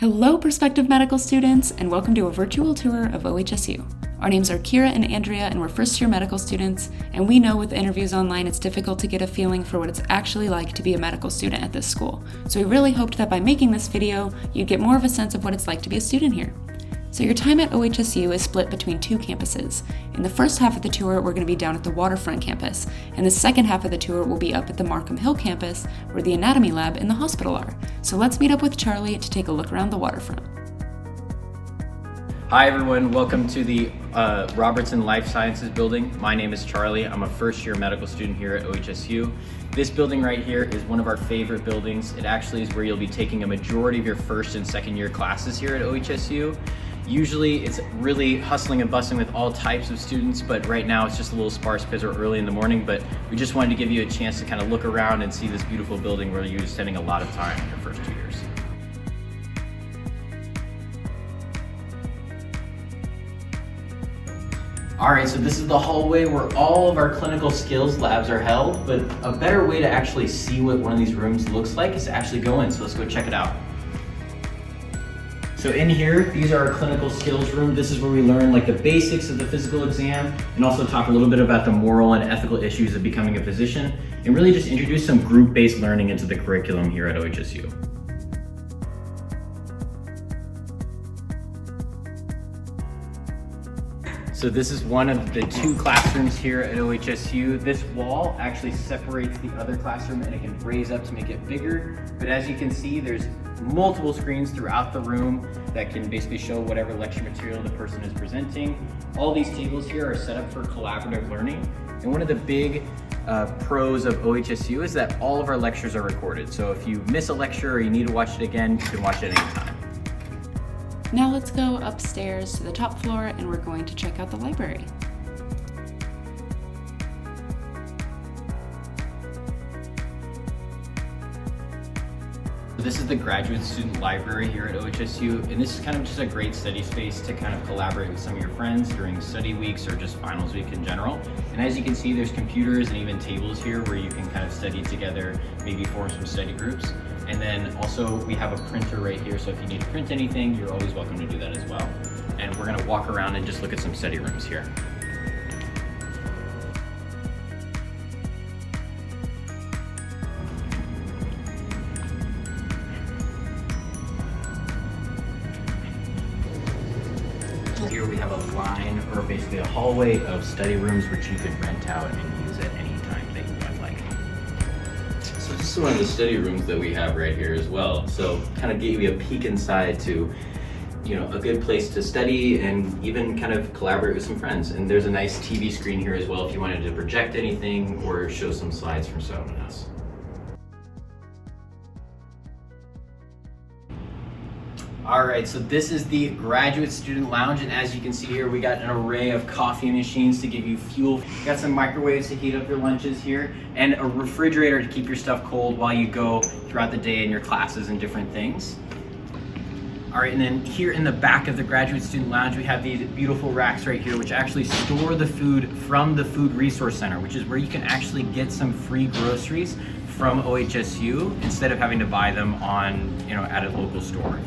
Hello, prospective medical students, and welcome to a virtual tour of OHSU. Our names are Kira and Andrea, and we're first-year medical students, and we know with interviews online it's difficult to get a feeling for what it's actually like to be a medical student at this school. So we really hoped that by making this video, you'd get more of a sense of what it's like to be a student here. So your time at OHSU is split between two campuses. In the first half of the tour, we're going to be down at the Waterfront campus, and the second half of the tour will be up at the Markham Hill campus, where the anatomy lab and the hospital are. So let's meet up with Charlie to take a look around the waterfront. Hi everyone, welcome to the Robertson Life Sciences building. My name is Charlie. I'm a first-year medical student here at OHSU. This building right here is one of our favorite buildings. It actually is where you'll be taking a majority of your first and second year classes here at OHSU. Usually it's really hustling and bustling with all types of students, but right now it's just a little sparse because we're early in the morning, but we just wanted to give you a chance to kind of look around and see this beautiful building where you're spending a lot of time in your first 2 years. All right, so this is the hallway where all of our clinical skills labs are held, but a better way to actually see what one of these rooms looks like is to actually go in, so let's go check it out. So in here, these are our clinical skills room. This is where we learn like the basics of the physical exam and also talk a little bit about the moral and ethical issues of becoming a physician and really just introduce some group-based learning into the curriculum here at OHSU. So this is one of the two classrooms here at OHSU. This wall actually separates the other classroom and it can raise up to make it bigger. But as you can see, there's multiple screens throughout the room that can basically show whatever lecture material the person is presenting. All these tables here are set up for collaborative learning. And one of the big pros of OHSU is that all of our lectures are recorded. So if you miss a lecture or you need to watch it again, you can watch it anytime. Now let's go upstairs to the top floor and we're going to check out the library. This is the graduate student library here at OHSU, and this is kind of just a great study space to kind of collaborate with some of your friends during study weeks or just finals week in general. And as you can see, there's computers and even tables here where you can kind of study together, maybe form some study groups. And then also we have a printer right here, so if you need to print anything, you're always welcome to do that as well. And we're gonna walk around and just look at some study rooms here. Here we have a line, or basically a hallway of study rooms which you can rent out and use at any time that you would like. So this is one of the study rooms that we have right here as well. So kind of give you a peek inside to, you know, a good place to study and even kind of collaborate with some friends. And there's a nice TV screen here as well if you wanted to project anything or show some slides from someone else. All right, so this is the graduate student lounge, and as you can see here, we got an array of coffee machines to give you fuel. We got some microwaves to heat up your lunches here, and a refrigerator to keep your stuff cold while you go throughout the day in your classes and different things. All right, and then here in the back of the graduate student lounge, we have these beautiful racks right here, which actually store the food from the Food Resource Center, which is where you can actually get some free groceries from OHSU instead of having to buy them on, at a local store.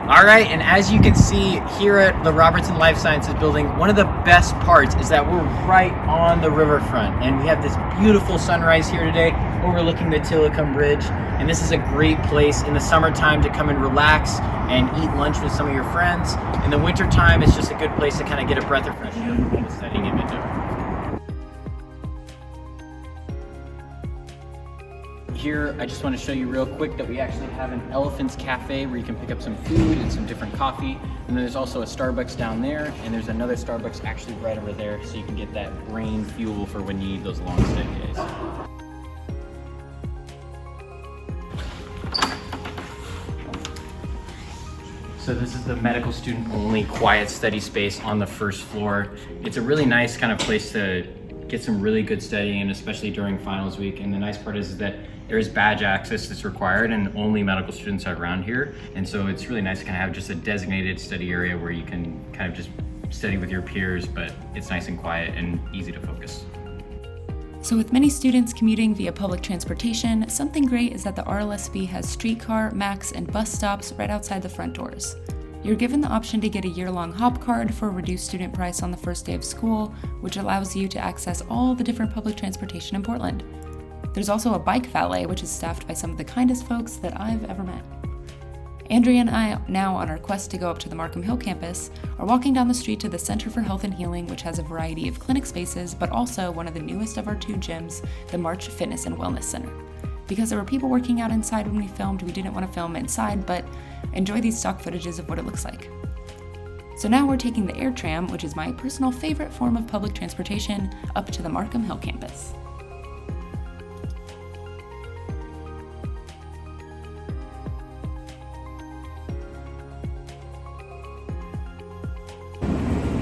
All right, and as you can see here at the Robertson Life Sciences building, one of the best parts is that we're right on the riverfront, and we have this beautiful sunrise here today overlooking the Tillicum Bridge, and this is a great place in the summertime to come and relax and eat lunch with some of your friends. In the wintertime, it's just a good place to kind of get a breath of fresh air from the studying in window. Here, I just want to show you real quick that we actually have an Elephant's Cafe where you can pick up some food and some different coffee. And then there's also a Starbucks down there, and there's another Starbucks actually right over there, so you can get that brain fuel for when you need those long study days. So this is the medical student only quiet study space on the first floor. It's a really nice kind of place to get some really good studying, and especially during finals week. And the nice part is that there is badge access that's required, and only medical students are around here. And so it's really nice to kind of have just a designated study area where you can kind of just study with your peers, but it's nice and quiet and easy to focus. So with many students commuting via public transportation, something great is that the RLSB has streetcar, MAX, and bus stops right outside the front doors. You're given the option to get a year-long hop card for a reduced student price on the first day of school, which allows you to access all the different public transportation in Portland. There's also a bike valet, which is staffed by some of the kindest folks that I've ever met. Andrea and I, now on our quest to go up to the Markham Hill campus, are walking down the street to the Center for Health and Healing, which has a variety of clinic spaces, but also one of the newest of our 2 gyms, the March Fitness and Wellness Center. Because there were people working out inside when we filmed, we didn't want to film inside, but enjoy these stock footages of what it looks like. So now we're taking the air tram, which is my personal favorite form of public transportation, up to the Markham Hill campus.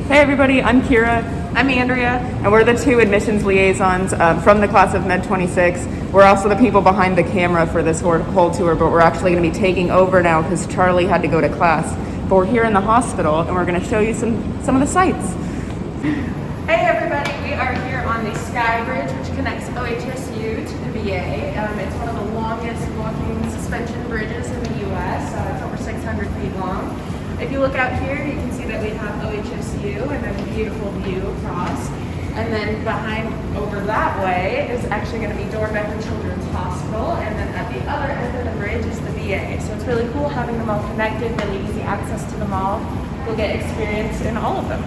Hey everybody, I'm Kira. I'm Andrea. And we're the 2 admissions liaisons from the class of Med 26. We're also the people behind the camera for this whole tour, but we're actually going to be taking over now because Charlie had to go to class. But we're here in the hospital and we're going to show you some of the sights. Hey everybody, we are here on the Sky Bridge, which connects OHSU to the VA. It's one of the longest walking suspension bridges in the U.S. It's over 600 feet long. If you look out here, you can see that we have OHSU and then a beautiful view across. And then behind over that way is actually going to be Dornbecker Children's Hospital. And then at the other end of the bridge is the VA. So it's really cool having them all connected, really easy access to them all. You'll get experience in all of them.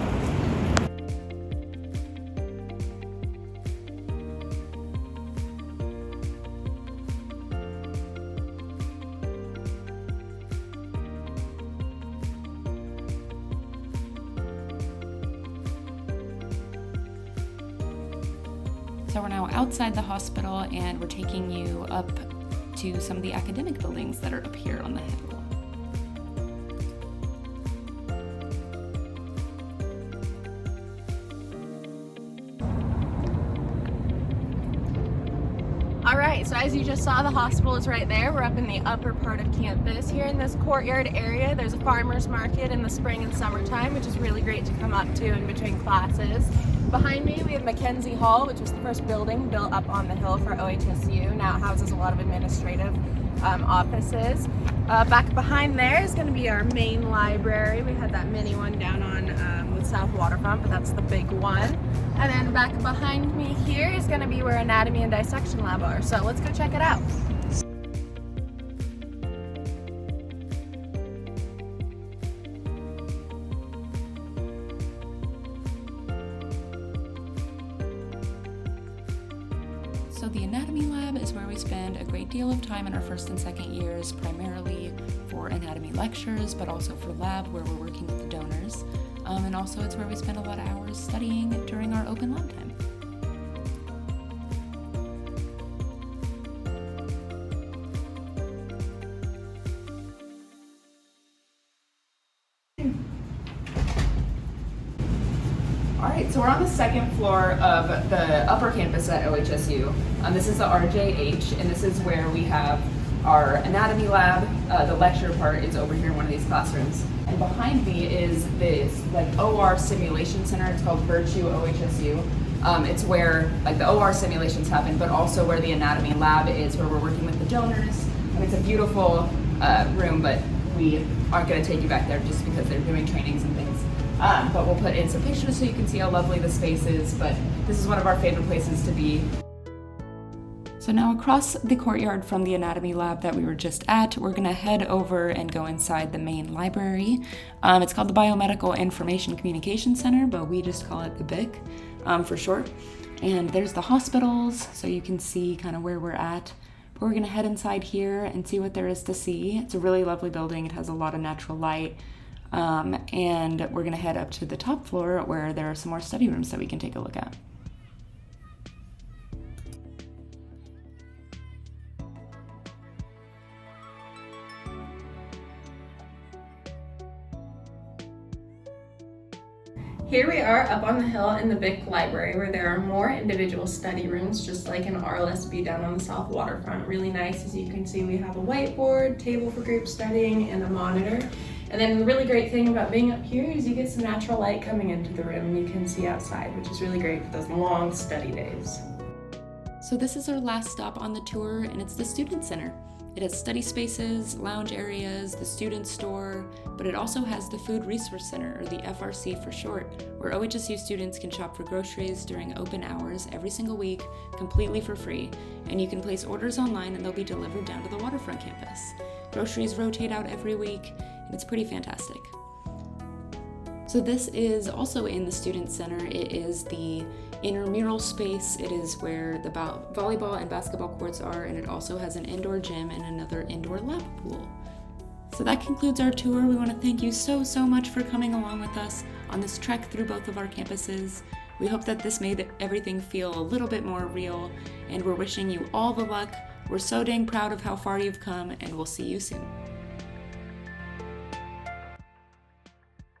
So we're now outside the hospital and we're taking you up to some of the academic buildings that are up here on the hill. All right, so as you just saw, the hospital is right there. We're up in the upper part of campus. Here in this courtyard area, there's a farmer's market in the spring and summertime, which is really great to come up to in between classes. Behind me, we have Mackenzie Hall, which was the first building built up on the hill for OHSU. Now it houses a lot of administrative offices. Back behind there is going to be our main library. We had that mini one down on the South Waterfront, but that's the big one. And then back behind me here is going to be where anatomy and dissection lab are. So let's go check it out. So the anatomy lab is where we spend a great deal of time in our first and second years, primarily for anatomy lectures, but also for lab where we're working with the donors. And also it's where we spend a lot of hours studying during our open lab time. All right, so we're on the second floor of the upper campus at OHSU. This is the RJH, and this is where we have our anatomy lab. The lecture part is over here in one of these classrooms. And behind me is this OR simulation center. It's called Virtue OHSU. It's where the OR simulations happen, but also where the anatomy lab is, where we're working with the donors. And it's a beautiful room, but we aren't going to take you back there just because they're doing trainings and things. But we'll put in some pictures so you can see how lovely the space is. But this is one of our favorite places to be. So now across the courtyard from the anatomy lab that we were just at, we're gonna head over and go inside the main library. It's called the Biomedical Information Communication Center, but we just call it the BIC for short. And there's the hospitals, so you can see kind of where we're at. But we're gonna head inside here and see what there is to see. It's a really lovely building. It has a lot of natural light. And we're gonna head up to the top floor where there are some more study rooms that we can take a look at. Here we are up on the hill in the BIC library where there are more individual study rooms, just like an RLSB down on the South Waterfront. Really nice. As you can see, we have a whiteboard, table for group studying, and a monitor. And then the really great thing about being up here is you get some natural light coming into the room and you can see outside, which is really great for those long study days. So this is our last stop on the tour, and it's the Student Center. It has study spaces, lounge areas, the student store, but it also has the Food Resource Center, or the FRC for short, where OHSU students can shop for groceries during open hours every single week, completely for free, and you can place orders online and they'll be delivered down to the waterfront campus. Groceries rotate out every week, and it's pretty fantastic. So this is also in the Student Center. It is the intramural space. It is where the volleyball and basketball courts are, and it also has an indoor gym and another indoor lap pool. So that concludes our tour. We want to thank you so much for coming along with us on this trek through both of our campuses. We hope that this made everything feel a little bit more real, and we're wishing you all the luck. We're so dang proud of how far you've come, and we'll see you soon.